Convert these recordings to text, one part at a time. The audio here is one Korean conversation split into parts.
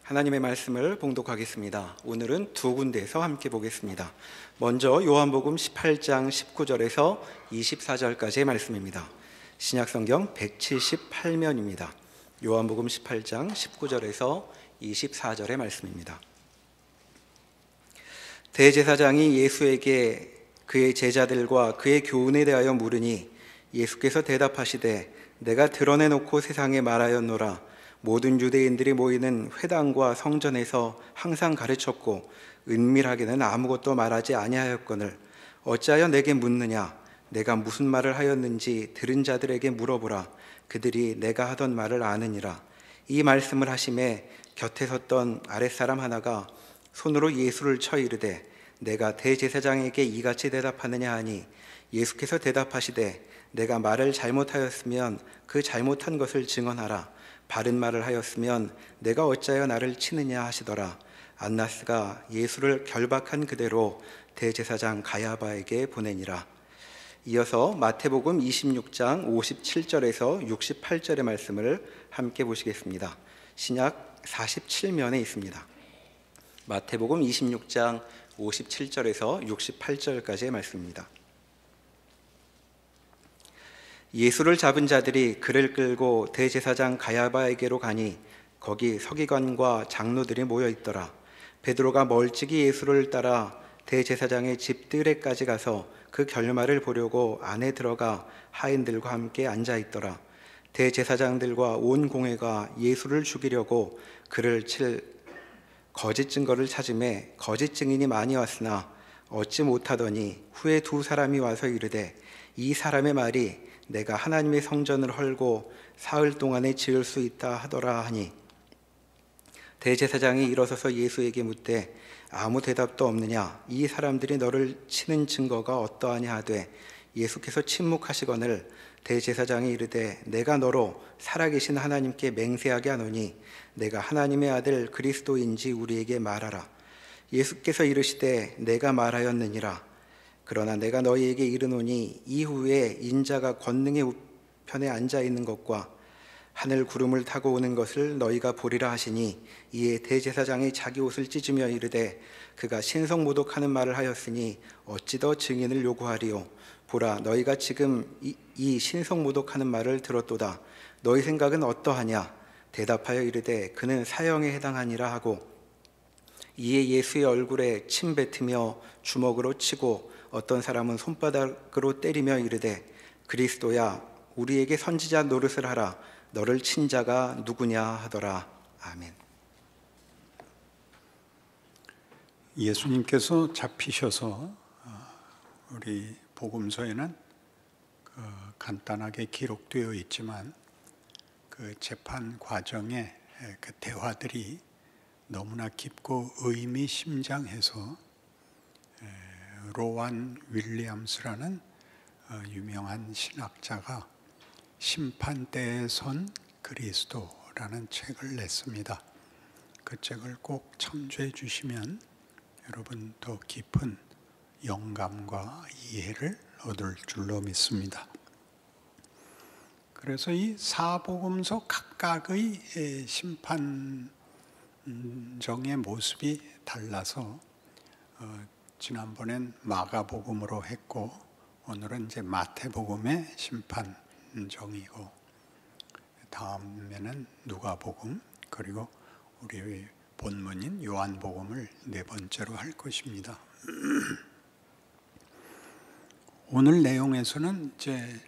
하나님의 말씀을 봉독하겠습니다. 오늘은 두 군데에서 함께 보겠습니다. 먼저 요한복음 18장 19절에서 24절까지의 말씀입니다. 신약성경 178면입니다. 요한복음 18장 19절에서 24절의 말씀입니다. 대제사장이 예수에게 그의 제자들과 그의 교훈에 대하여 물으니 예수께서 대답하시되 내가 드러내놓고 세상에 말하였노라. 모든 유대인들이 모이는 회당과 성전에서 항상 가르쳤고 은밀하게는 아무것도 말하지 아니하였거늘 어찌하여 내게 묻느냐? 내가 무슨 말을 하였는지 들은 자들에게 물어보라. 그들이 내가 하던 말을 아느니라. 이 말씀을 하심에 곁에 섰던 아랫사람 하나가 손으로 예수를 쳐 이르되 내가 대제사장에게 이같이 대답하느냐 하니 예수께서 대답하시되 내가 말을 잘못하였으면 그 잘못한 것을 증언하라. 바른 말을 하였으면 내가 어찌하여 나를 치느냐 하시더라. 안나스가 예수를 결박한 그대로 대제사장 가야바에게 보내니라. 이어서 마태복음 26장 57절에서 68절의 말씀을 함께 보시겠습니다. 신약 47면에 있습니다. 마태복음 26장 57절에서 68절까지의 말씀입니다. 예수를 잡은 자들이 그를 끌고 대제사장 가야바에게로 가니 거기 서기관과 장로들이 모여 있더라. 베드로가 멀찍이 예수를 따라 대제사장의 집 뜰에까지 가서 그 결말을 보려고 안에 들어가 하인들과 함께 앉아 있더라. 대제사장들과 온 공회가 예수를 죽이려고 그를 칠 거짓 증거를 찾음에 거짓 증인이 많이 왔으나 얻지 못하더니 후에 두 사람이 와서 이르되 이 사람의 말이 내가 하나님의 성전을 헐고 사흘 동안에 지을 수 있다 하더라 하니 대제사장이 일어서서 예수에게 묻되 아무 대답도 없느냐? 이 사람들이 너를 치는 증거가 어떠하냐 하되 예수께서 침묵하시거늘 대제사장이 이르되 내가 너로 살아계신 하나님께 맹세하게 하노니 내가 하나님의 아들 그리스도인지 우리에게 말하라. 예수께서 이르시되 내가 말하였느니라. 그러나 내가 너희에게 이르노니 이후에 인자가 권능의 우편에 앉아 있는 것과 하늘 구름을 타고 오는 것을 너희가 보리라 하시니 이에 대제사장이 자기 옷을 찢으며 이르되 그가 신성모독하는 말을 하였으니 어찌 더 증인을 요구하리요? 보라, 너희가 지금 이 신성모독하는 말을 들었도다. 너희 생각은 어떠하냐? 대답하여 이르되 그는 사형에 해당하니라 하고 이에 예수의 얼굴에 침 뱉으며 주먹으로 치고 어떤 사람은 손바닥으로 때리며 이르되 그리스도야 우리에게 선지자 노릇을 하라. 너를 친 자가 누구냐 하더라. 아멘. 예수님께서 잡히셔서 우리 복음서에는 간단하게 기록되어 있지만 그 재판 과정에 그 대화들이 너무나 깊고 의미심장해서 로완 윌리엄스라는 유명한 신학자가 심판대에 선 그리스도라는 책을 냈습니다. 그 책을 꼭 참조해 주시면 여러분 더 깊은 영감과 이해를 얻을 줄로 믿습니다. 그래서 이 사복음서 각각의 심판정의 모습이 달라서 지난번엔 마가복음으로 했고 오늘은 이제 마태복음의 심판정이고 다음에는 누가복음 그리고 우리 본문인 요한복음을 네 번째로 할 것입니다. 오늘 내용에서는 이제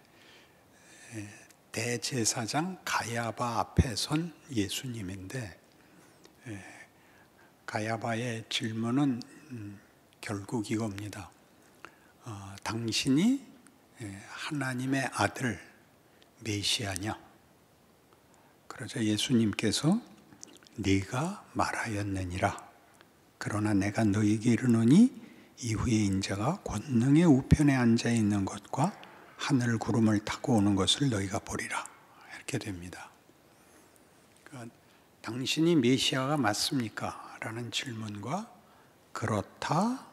대제사장 가야바 앞에 선 예수님인데 가야바의 질문은 결국 이겁니다. 당신이 하나님의 아들 메시아냐? 그러자 예수님께서 네가 말하였느니라. 그러나 내가 너희에게 이르노니 이후에 인자가 권능의 우편에 앉아 있는 것과 하늘 구름을 타고 오는 것을 너희가 보리라. 이렇게 됩니다. 그러니까 당신이 메시아가 맞습니까? 라는 질문과 그렇다.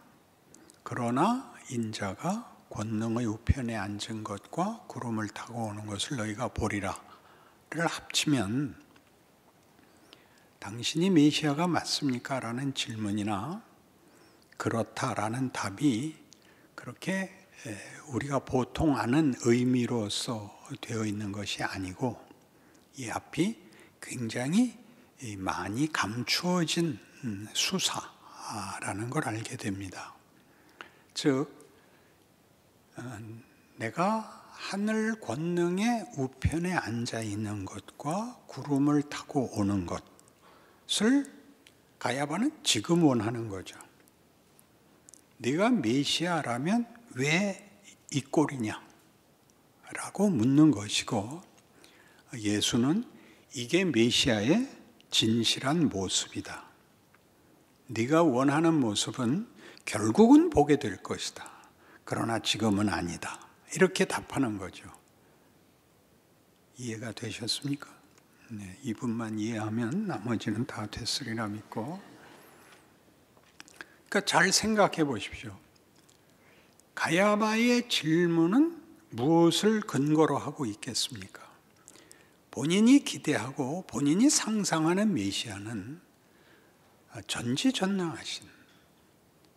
그러나 인자가 권능의 우편에 앉은 것과 구름을 타고 오는 것을 너희가 보리라 를 합치면 당신이 메시아가 맞습니까? 라는 질문이나 그렇다라는 답이 그렇게 우리가 보통 아는 의미로서 되어 있는 것이 아니고 이 앞이 굉장히 많이 감추어진 수사라는 걸 알게 됩니다. 즉 내가 하늘 권능의 우편에 앉아 있는 것과 구름을 타고 오는 것을 가야바는 지금 원하는 거죠. 네가 메시아라면 왜 이 꼴이냐? 라고 묻는 것이고 예수는 이게 메시아의 진실한 모습이다. 네가 원하는 모습은 결국은 보게 될 것이다. 그러나 지금은 아니다. 이렇게 답하는 거죠. 이해가 되셨습니까? 네, 이 부분만 이해하면 나머지는 다 됐으리라 믿고. 그러니까 잘 생각해 보십시오. 가야바의 질문은 무엇을 근거로 하고 있겠습니까? 본인이 기대하고 본인이 상상하는 메시아는 전지전능하신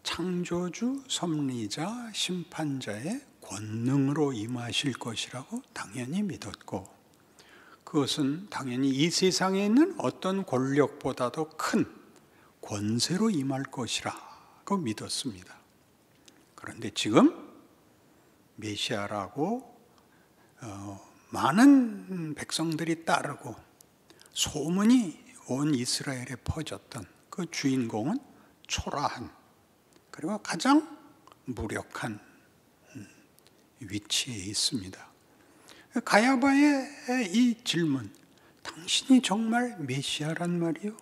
창조주, 섭리자, 심판자의 권능으로 임하실 것이라고 당연히 믿었고 그것은 당연히 이 세상에 있는 어떤 권력보다도 큰 권세로 임할 것이라고 믿었습니다. 그런데 지금 메시아라고 많은 백성들이 따르고 소문이 온 이스라엘에 퍼졌던 그 주인공은 초라한 그리고 가장 무력한 위치에 있습니다. 가야바의 이 질문, 당신이 정말 메시아란 말이요?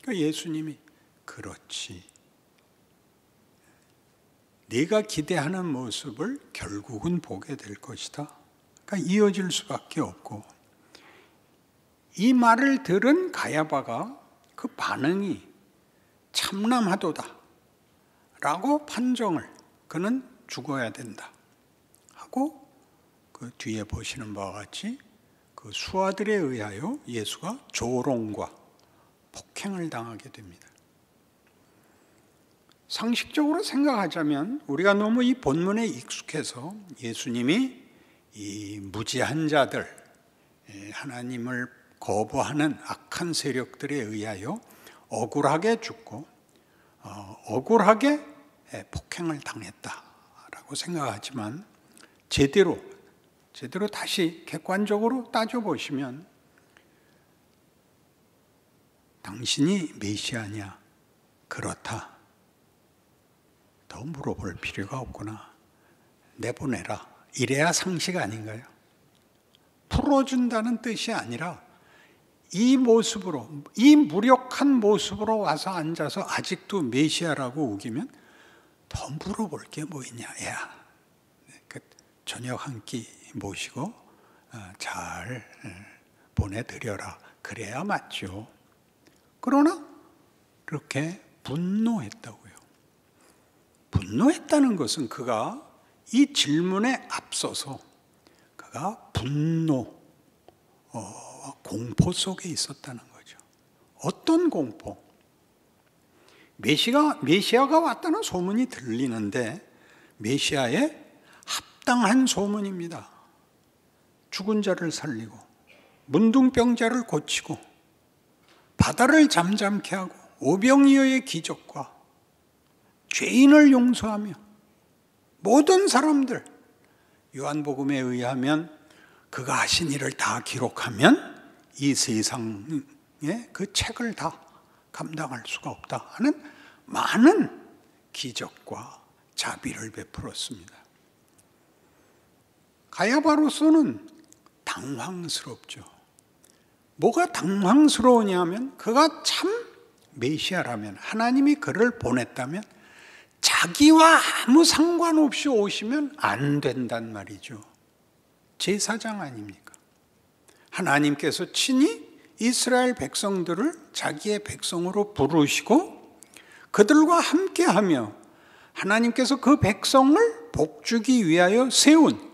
그러니까 예수님이 그렇지. 네가 기대하는 모습을 결국은 보게 될 것이다. 그러니까 이어질 수밖에 없고 이 말을 들은 가야바가 그 반응이 참남하도다 라고 판정을 그는 죽어야 된다 하고 그 뒤에 보시는 바와 같이 그 수하들에 의하여 예수가 조롱과 폭행을 당하게 됩니다. 상식적으로 생각하자면 우리가 너무 이 본문에 익숙해서 예수님이 이 무지한 자들, 하나님을 거부하는 악한 세력들에 의하여 억울하게 죽고 억울하게 폭행을 당했다라고 생각하지만 제대로 다시 객관적으로 따져보시면 당신이 메시아냐? 그렇다. 더 물어볼 필요가 없구나. 내보내라. 이래야 상식 아닌가요? 풀어준다는 뜻이 아니라 이 모습으로, 이 무력한 모습으로 와서 앉아서 아직도 메시아라고 우기면 더 물어볼 게 뭐 있냐. 야, 저녁 한 끼 모시고 잘 보내드려라. 그래야 맞죠. 그러나 그렇게 분노했다고요. 분노했다는 것은 그가 이 질문에 앞서서 그가 분노, 공포 속에 있었다는 거죠. 어떤 공포? 메시아가 왔다는 소문이 들리는데 메시아의 합당한 소문입니다. 죽은 자를 살리고 문둥병자를 고치고 바다를 잠잠케 하고 오병이어의 기적과 죄인을 용서하며 모든 사람들 요한복음에 의하면 그가 하신 일을 다 기록하면 이 세상의 그 책을 다 감당할 수가 없다 하는 많은 기적과 자비를 베풀었습니다. 가야바로서는 당황스럽죠. 뭐가 당황스러우냐면 그가 참 메시아라면 하나님이 그를 보냈다면 자기와 아무 상관없이 오시면 안 된단 말이죠. 제사장 아닙니까? 하나님께서 친히 이스라엘 백성들을 자기의 백성으로 부르시고 그들과 함께하며 하나님께서 그 백성을 복주기 위하여 세운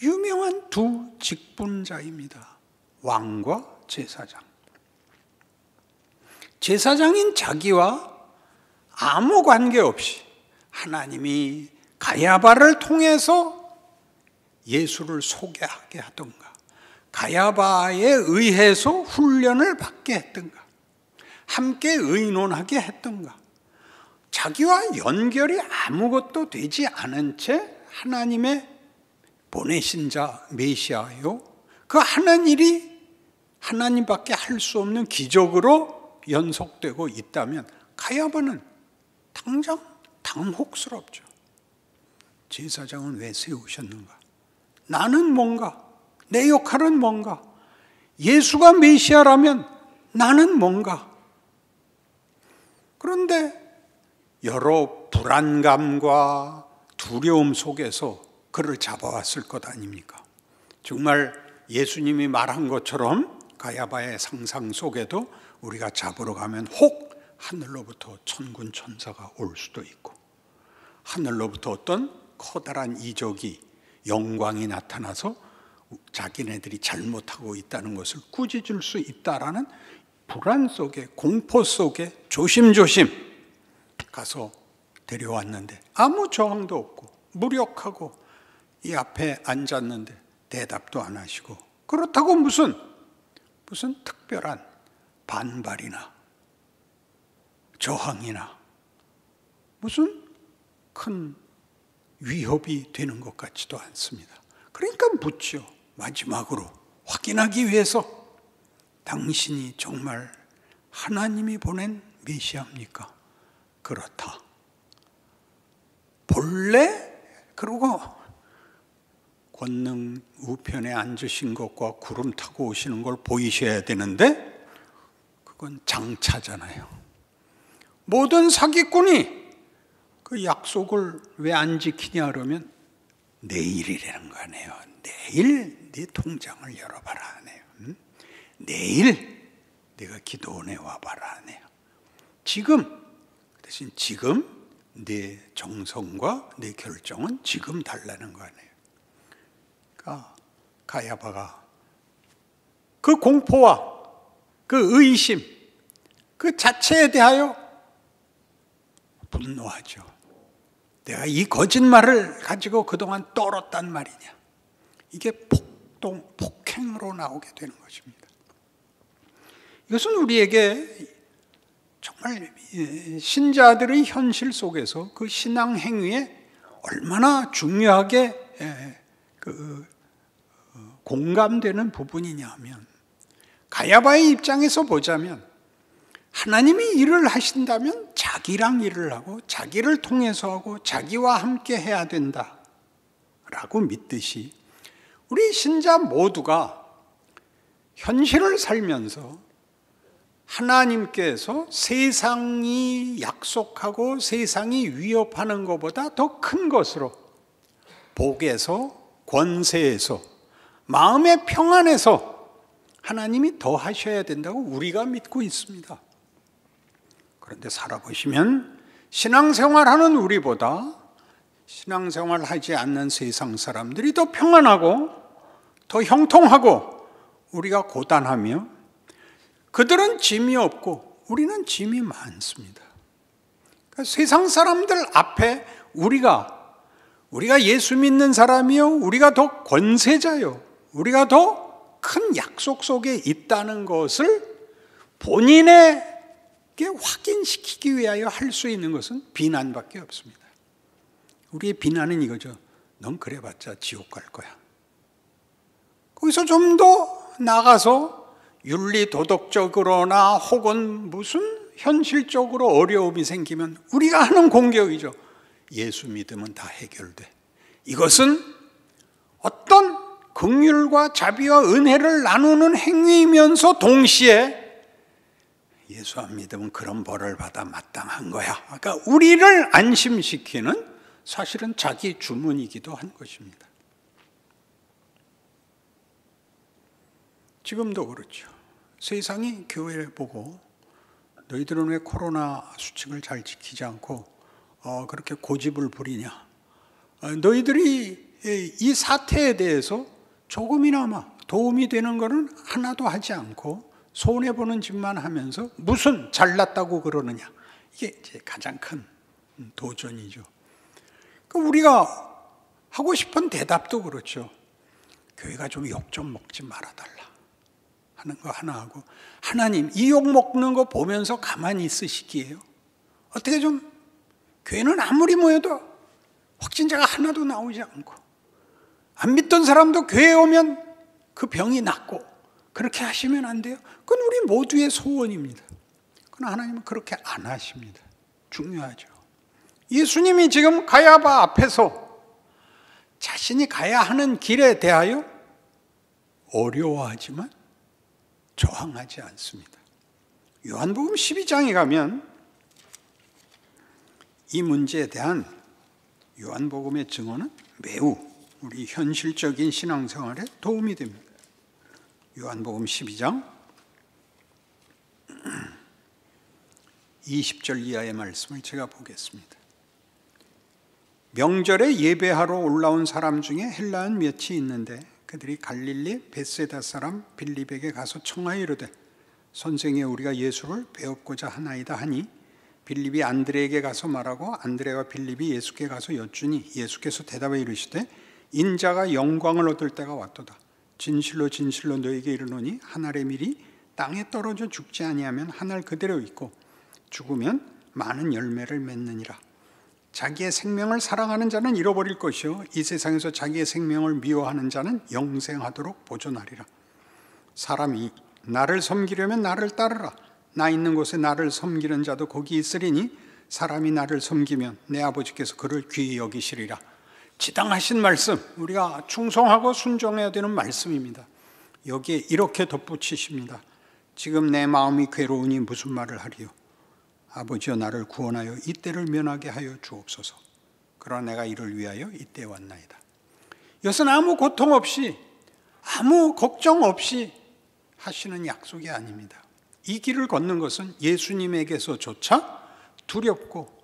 유명한 두 직분자입니다. 왕과 제사장. 제사장인 자기와 아무 관계없이 하나님이 가야바를 통해서 예수를 소개하게 하던가, 가야바에 의해서 훈련을 받게 했던가, 함께 의논하게 했던가, 자기와 연결이 아무것도 되지 않은 채 하나님의 보내신 자 메시아요, 그 하는 일이 하나님밖에 할 수 없는 기적으로 연속되고 있다면 가야바는 당장 당혹스럽죠. 제사장은 왜 세우셨는가? 나는 뭔가? 내 역할은 뭔가? 예수가 메시아라면 나는 뭔가? 그런데 여러 불안감과 두려움 속에서 그를 잡아왔을 것 아닙니까? 정말 예수님이 말한 것처럼 가야바의 상상 속에도 우리가 잡으러 가면 혹 하늘로부터 천군 천사가 올 수도 있고, 하늘로부터 어떤 커다란 이적이, 영광이 나타나서 자기네들이 잘못하고 있다는 것을 꾸짖을 수 있다라는 불안 속에, 공포 속에 조심조심 가서 데려왔는데 아무 저항도 없고 무력하고 이 앞에 앉았는데 대답도 안 하시고, 그렇다고 무슨 특별한 반발이나 저항이나 무슨 큰 위협이 되는 것 같지도 않습니다. 그러니까 묻죠. 마지막으로 확인하기 위해서, 당신이 정말 하나님이 보낸 메시아입니까? 그렇다. 본래 그러고 권능 우편에 앉으신 것과 구름 타고 오시는 걸 보이셔야 되는데 그건 장차잖아요. 모든 사기꾼이 그 약속을 왜 안 지키냐 그러면 내일이라는 거 아니에요. 내일 네 통장을 열어봐라 하네요. 내일 내가 기도원에 와봐라 하네요. 지금, 대신 지금 내 정성과 내 결정은 지금 달라는 거 아니에요. 그러니까 가야바가 그 공포와 그 의심 그 자체에 대하여 분노하죠. 내가 이 거짓말을 가지고 그동안 떨었단 말이냐. 이게 폭행으로 나오게 되는 것입니다. 이것은 우리에게 정말 신자들의 현실 속에서 그 신앙 행위에 얼마나 중요하게 공감되는 부분이냐 하면, 가야바의 입장에서 보자면 하나님이 일을 하신다면 자기랑 일을 하고 자기를 통해서 하고 자기와 함께 해야 된다라고 믿듯이, 우리 신자 모두가 현실을 살면서 하나님께서 세상이 약속하고 세상이 위협하는 것보다 더 큰 것으로, 복에서, 권세에서, 마음의 평안에서 하나님이 더 하셔야 된다고 우리가 믿고 있습니다. 그런데 살아보시면 신앙생활하는 우리보다 신앙생활하지 않는 세상 사람들이 더 평안하고 더 형통하고 우리가 고단하며, 그들은 짐이 없고 우리는 짐이 많습니다. 그러니까 세상 사람들 앞에 우리가 예수 믿는 사람이요, 우리가 더 권세자요, 우리가 더 큰 약속 속에 있다는 것을 본인에게 확인시키기 위하여 할 수 있는 것은 비난밖에 없습니다. 우리의 비난은 이거죠. 넌 그래봤자 지옥 갈 거야. 거기서 좀 더 나가서 윤리 도덕적으로나 혹은 무슨 현실적으로 어려움이 생기면 우리가 하는 공격이죠. 예수 믿으면 다 해결돼. 이것은 어떤 긍휼과 자비와 은혜를 나누는 행위이면서 동시에 예수 안 믿으면 그런 벌을 받아 마땅한 거야. 그러니까 우리를 안심시키는 사실은 자기 주문이기도 한 것입니다. 지금도 그렇죠. 세상이 교회를 보고 너희들은 왜 코로나 수칙을 잘 지키지 않고 그렇게 고집을 부리냐. 너희들이 이 사태에 대해서 조금이나마 도움이 되는 것은 하나도 하지 않고 손해보는 짓만 하면서 무슨 잘났다고 그러느냐. 이게 이제 가장 큰 도전이죠. 우리가 하고 싶은 대답도 그렇죠. 교회가 좀 욕 좀 먹지 말아달라 하는 거 하나 하고, 하나님 이 욕 먹는 거 보면서 가만히 있으시기에요? 어떻게 좀 교회는 아무리 모여도 확진자가 하나도 나오지 않고, 안 믿던 사람도 교회에 오면 그 병이 낫고, 그렇게 하시면 안 돼요? 그건 우리 모두의 소원입니다. 그러나 하나님은 그렇게 안 하십니다. 중요하죠. 예수님이 지금 가야바 앞에서 자신이 가야 하는 길에 대하여 어려워하지만 저항하지 않습니다. 요한복음 12장에 가면 이 문제에 대한 요한복음의 증언은 매우 우리 현실적인 신앙생활에 도움이 됩니다. 요한복음 12장 20절 이하의 말씀을 제가 보겠습니다. 명절에 예배하러 올라온 사람 중에 헬라인 몇이 있는데 그들이 갈릴리 벳세다 사람 빌립에게 가서 청하여 이르되 선생이 우리가 예수를 배웠고자 하나이다 하니 빌립이 안드레에게 가서 말하고 안드레와 빌립이 예수께 가서 여쭈니 예수께서 대답해 이르시되 인자가 영광을 얻을 때가 왔도다. 진실로 진실로 너에게 이르노니 한 알의 밀이 땅에 떨어져 죽지 아니하면 한 알 그대로 있고 죽으면 많은 열매를 맺느니라. 자기의 생명을 사랑하는 자는 잃어버릴 것이요 이 세상에서 자기의 생명을 미워하는 자는 영생하도록 보존하리라. 사람이 나를 섬기려면 나를 따르라. 나 있는 곳에 나를 섬기는 자도 거기 있으리니 사람이 나를 섬기면 내 아버지께서 그를 귀히 여기시리라. 지당하신 말씀, 우리가 충성하고 순종해야 되는 말씀입니다. 여기에 이렇게 덧붙이십니다. 지금 내 마음이 괴로우니 무슨 말을 하리요. 아버지여 나를 구원하여 이때를 면하게 하여 주옵소서. 그러나 내가 이를 위하여 이때에 왔나이다. 이것은 아무 고통 없이 아무 걱정 없이 하시는 약속이 아닙니다. 이 길을 걷는 것은 예수님에게서조차 두렵고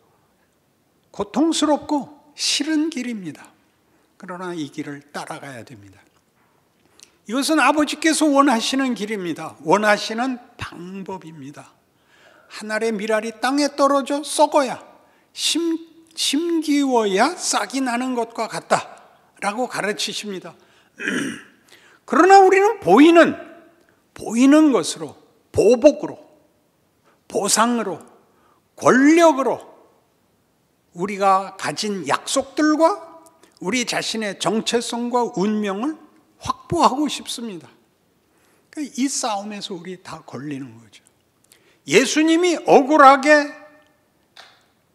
고통스럽고 싫은 길입니다. 그러나 이 길을 따라가야 됩니다. 이것은 아버지께서 원하시는 길입니다. 원하시는 방법입니다. 한 알의 밀알이 땅에 떨어져 썩어야 심기워야 싹이 나는 것과 같다라고 가르치십니다. 그러나 우리는 보이는 것으로, 보복으로, 보상으로, 권력으로 우리가 가진 약속들과 우리 자신의 정체성과 운명을 확보하고 싶습니다. 이 싸움에서 우리 다 걸리는 거죠. 예수님이 억울하게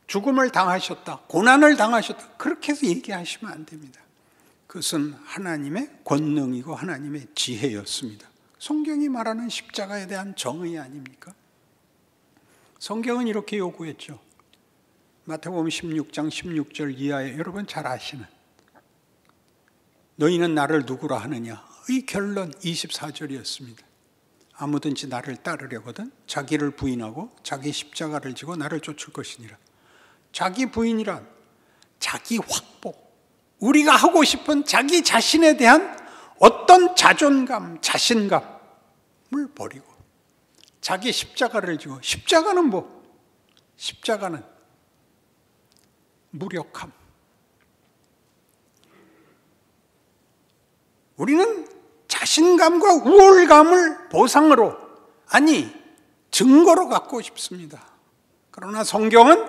죽음을 당하셨다, 고난을 당하셨다, 그렇게 해서 얘기하시면 안 됩니다. 그것은 하나님의 권능이고 하나님의 지혜였습니다. 성경이 말하는 십자가에 대한 정의 아닙니까? 성경은 이렇게 요구했죠. 마태복음 16장 16절 이하에 여러분 잘 아시는 너희는 나를 누구라 하느냐 의 결론 24절이었습니다. 아무든지 나를 따르려거든 자기를 부인하고 자기 십자가를 지고 나를 쫓을 것이니라. 자기 부인이란 자기 확보, 우리가 하고 싶은 자기 자신에 대한 어떤 자존감, 자신감을 버리고 자기 십자가를 지고, 십자가는 뭐? 십자가는 무력함. 우리는 자신감과 우월감을 보상으로, 아니 증거로 갖고 싶습니다. 그러나 성경은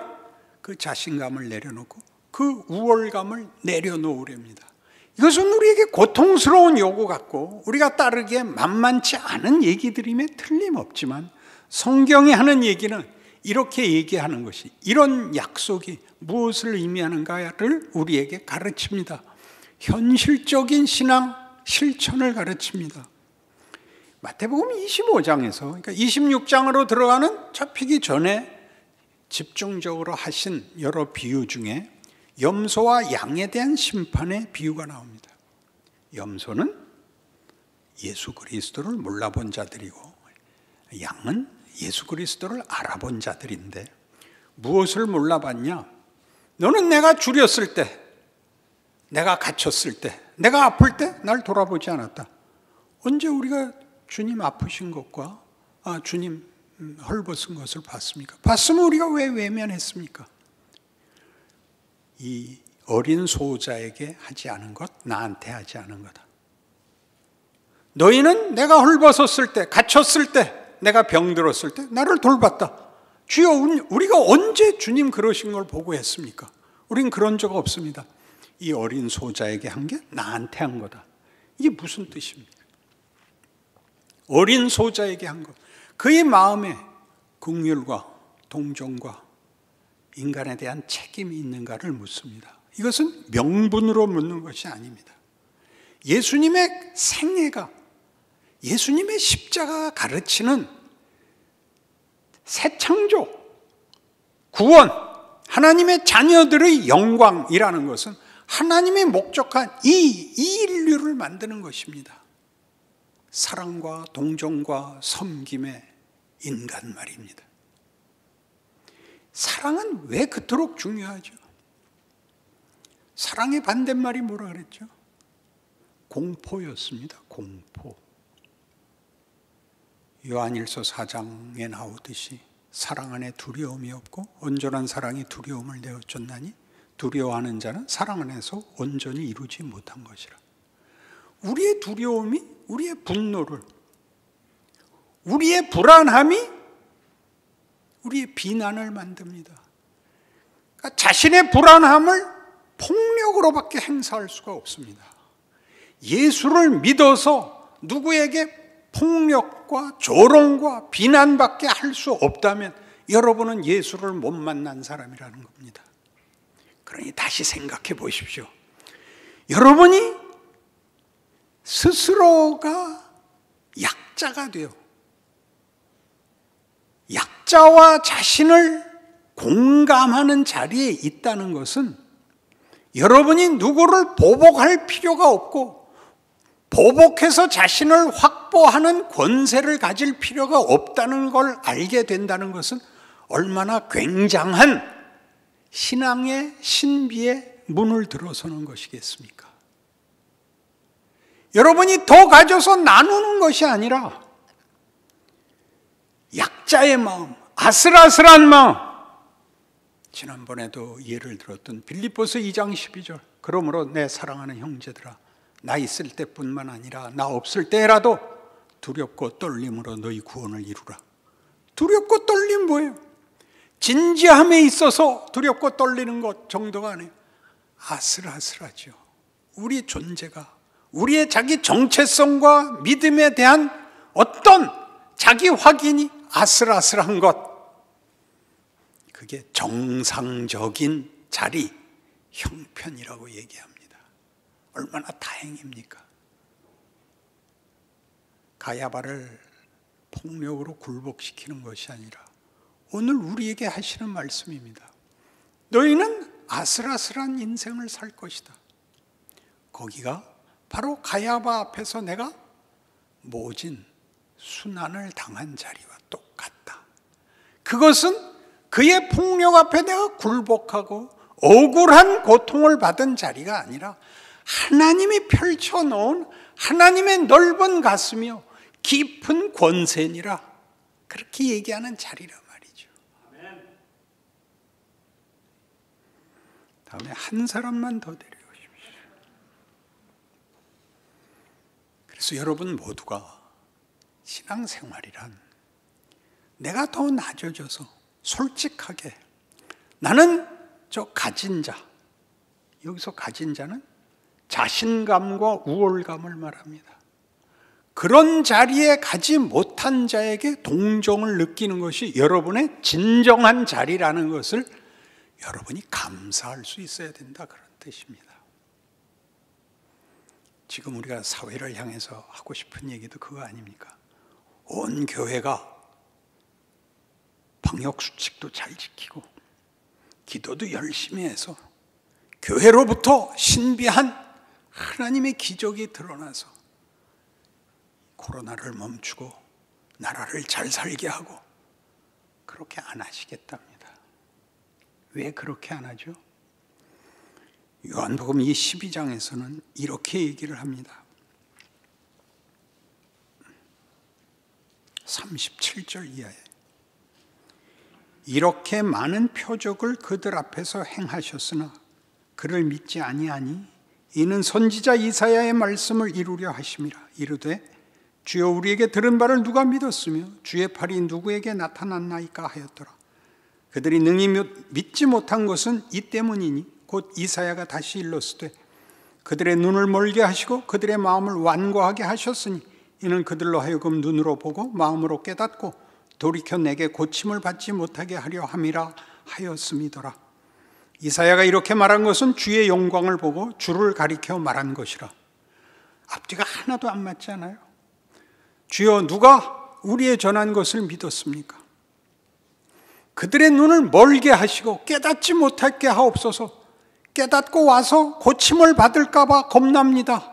그 자신감을 내려놓고 그 우월감을 내려놓으렵니다. 이것은 우리에게 고통스러운 요구 같고 우리가 따르기에 만만치 않은 얘기들임에 틀림없지만 성경이 하는 얘기는 이렇게 얘기하는 것이, 이런 약속이 무엇을 의미하는가를 우리에게 가르칩니다. 현실적인 신앙 실천을 가르칩니다. 마태복음 25장에서, 그러니까 26장으로 들어가는 잡히기 전에 집중적으로 하신 여러 비유 중에 염소와 양에 대한 심판의 비유가 나옵니다. 염소는 예수 그리스도를 몰라본 자들이고 양은 예수 그리스도를 알아본 자들인데 무엇을 몰라봤냐? 너는 내가 줄였을 때, 내가 갇혔을 때, 내가 아플 때 날 돌아보지 않았다. 언제 우리가 주님 아프신 것과 주님 헐벗은 것을 봤습니까? 봤으면 우리가 왜 외면했습니까? 이 어린 소자에게 하지 않은 것, 나한테 하지 않은 거다. 너희는 내가 헐벗었을 때, 갇혔을 때, 내가 병들었을 때 나를 돌봤다. 주여, 우리가 언제 주님 그러신 걸 보고 했습니까? 우린 그런 적 없습니다. 이 어린 소자에게 한 게 나한테 한 거다. 이게 무슨 뜻입니까? 어린 소자에게 한 것. 그의 마음에 긍휼과 동정과 인간에 대한 책임이 있는가를 묻습니다. 이것은 명분으로 묻는 것이 아닙니다. 예수님의 생애가, 예수님의 십자가가 가르치는 새 창조, 구원, 하나님의 자녀들의 영광이라는 것은 하나님의 목적한 이 인류를 만드는 것입니다. 사랑과 동정과 섬김의 인간 말입니다. 사랑은 왜 그토록 중요하죠? 사랑의 반대말이 뭐라 그랬죠? 공포였습니다. 공포. 요한일서 4장에 나오듯이 사랑 안에 두려움이 없고 온전한 사랑이 두려움을 내어쫓나니 두려워하는 자는 사랑 안에서 온전히 이루지 못한 것이라. 우리의 두려움이 우리의 분노를, 우리의 불안함이 우리의 비난을 만듭니다. 그러니까 자신의 불안함을 폭력으로밖에 행사할 수가 없습니다. 예수를 믿어서 누구에게 폭력과 조롱과 비난밖에 할 수 없다면 여러분은 예수를 못 만난 사람이라는 겁니다. 그러니 다시 생각해 보십시오. 여러분이 스스로가 약자가 돼요. 약자와 자신을 공감하는 자리에 있다는 것은 여러분이 누구를 보복할 필요가 없고 보복해서 자신을 확보하는 권세를 가질 필요가 없다는 걸 알게 된다는 것은 얼마나 굉장한 신앙의 신비의 문을 들어서는 것이겠습니까? 여러분이 더 가져서 나누는 것이 아니라 약자의 마음, 아슬아슬한 마음. 지난번에도 예를 들었던 빌립보서 2장 12절. 그러므로 내 사랑하는 형제들아, 나 있을 때뿐만 아니라 나 없을 때라도 두렵고 떨림으로 너희 구원을 이루라. 두렵고 떨림 뭐예요? 진지함에 있어서 두렵고 떨리는 것 정도가 아니에요. 아슬아슬하죠. 우리 존재가, 우리의 자기 정체성과 믿음에 대한 어떤 자기 확인이 아슬아슬한 것, 그게 정상적인 자리, 형편이라고 얘기합니다. 얼마나 다행입니까? 가야바를 폭력으로 굴복시키는 것이 아니라 오늘 우리에게 하시는 말씀입니다. 너희는 아슬아슬한 인생을 살 것이다. 거기가 바로 가야바 앞에서 내가 모진 순환을 당한 자리와 똑같다. 그것은 그의 폭력 앞에 내가 굴복하고 억울한 고통을 받은 자리가 아니라 하나님이 펼쳐놓은 하나님의 넓은 가슴이요 깊은 권세니라, 그렇게 얘기하는 자리란 말이죠. 다음에 한 사람만 더 데려오십시오. 그래서 여러분 모두가 신앙생활이란 내가 더 낮아져서 솔직하게 나는 저 가진 자, 여기서 가진 자는 자신감과 우월감을 말합니다. 그런 자리에 가지 못한 자에게 동정을 느끼는 것이 여러분의 진정한 자리라는 것을 여러분이 감사할 수 있어야 된다, 그런 뜻입니다. 지금 우리가 사회를 향해서 하고 싶은 얘기도 그거 아닙니까? 온 교회가 방역수칙도 잘 지키고 기도도 열심히 해서 교회로부터 신비한 하나님의 기적이 드러나서 코로나를 멈추고 나라를 잘 살게 하고, 그렇게 안 하시겠답니다. 왜 그렇게 안 하죠? 요한복음 이 12장에서는 이렇게 얘기를 합니다. 37절 이하에 이렇게 많은 표적을 그들 앞에서 행하셨으나 그를 믿지 아니하니 이는 선지자 이사야의 말씀을 이루려 하심이라. 이르되 주여 우리에게 들은 바를 누가 믿었으며 주의 팔이 누구에게 나타났나이까 하였더라. 그들이 능히 믿지 못한 것은 이 때문이니 곧 이사야가 다시 일렀으되 그들의 눈을 멀게 하시고 그들의 마음을 완고하게 하셨으니 이는 그들로 하여금 눈으로 보고 마음으로 깨닫고 돌이켜 내게 고침을 받지 못하게 하려 함이라 하였음이더라. 이사야가 이렇게 말한 것은 주의 영광을 보고 주를 가리켜 말한 것이라. 앞뒤가 하나도 안 맞잖아요. 주여 누가 우리의 전한 것을 믿었습니까? 그들의 눈을 멀게 하시고 깨닫지 못하게 하옵소서. 깨닫고 와서 고침을 받을까 봐 겁납니다.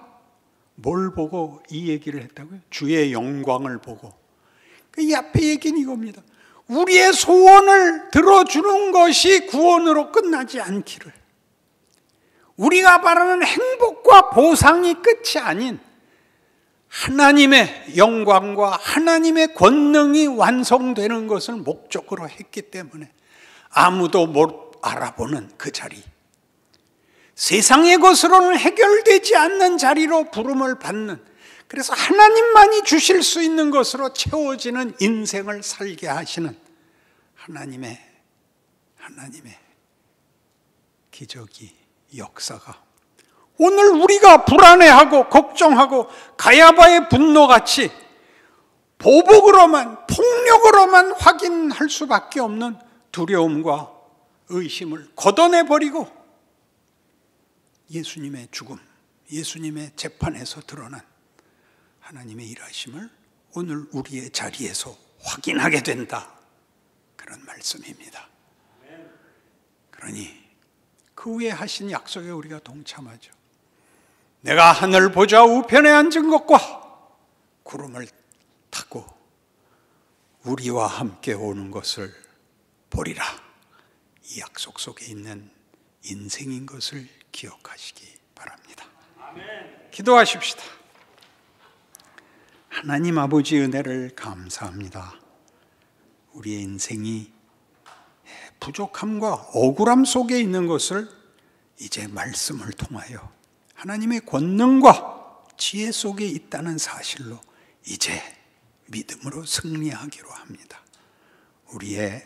뭘 보고 이 얘기를 했다고요? 주의 영광을 보고. 이 앞에 얘기는 이겁니다. 우리의 소원을 들어주는 것이 구원으로 끝나지 않기를, 우리가 바라는 행복과 보상이 끝이 아닌 하나님의 영광과 하나님의 권능이 완성되는 것을 목적으로 했기 때문에 아무도 못 알아보는 그 자리, 세상의 것으로는 해결되지 않는 자리로 부름을 받는, 그래서 하나님만이 주실 수 있는 것으로 채워지는 인생을 살게 하시는 하나님의 기적이, 역사가 오늘 우리가 불안해하고 걱정하고 가야바의 분노같이 보복으로만, 폭력으로만 확인할 수밖에 없는 두려움과 의심을 걷어내버리고 예수님의 죽음, 예수님의 재판에서 드러난 하나님의 일하심을 오늘 우리의 자리에서 확인하게 된다, 그런 말씀입니다. 그러니 그 후에 하신 약속에 우리가 동참하죠. 내가 하늘 보좌 우편에 앉은 것과 구름을 타고 우리와 함께 오는 것을 보리라. 이 약속 속에 있는 인생인 것을 기억하시기 바랍니다. 기도하십시다. 하나님 아버지 은혜를 감사합니다. 우리의 인생이 부족함과 억울함 속에 있는 것을 이제 말씀을 통하여 하나님의 권능과 지혜 속에 있다는 사실로 이제 믿음으로 승리하기로 합니다. 우리의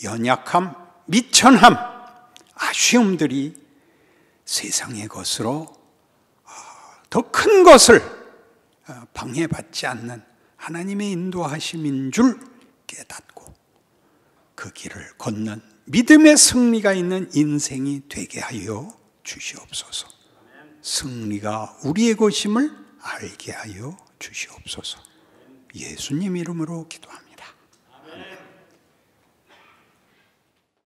연약함, 미천함, 아쉬움들이 세상의 것으로 더 큰 것을 방해받지 않는 하나님의 인도하심인 줄 깨닫고 그 길을 걷는 믿음의 승리가 있는 인생이 되게 하여 주시옵소서. 승리가 우리의 것임을 알게 하여 주시옵소서. 예수님 이름으로 기도합니다.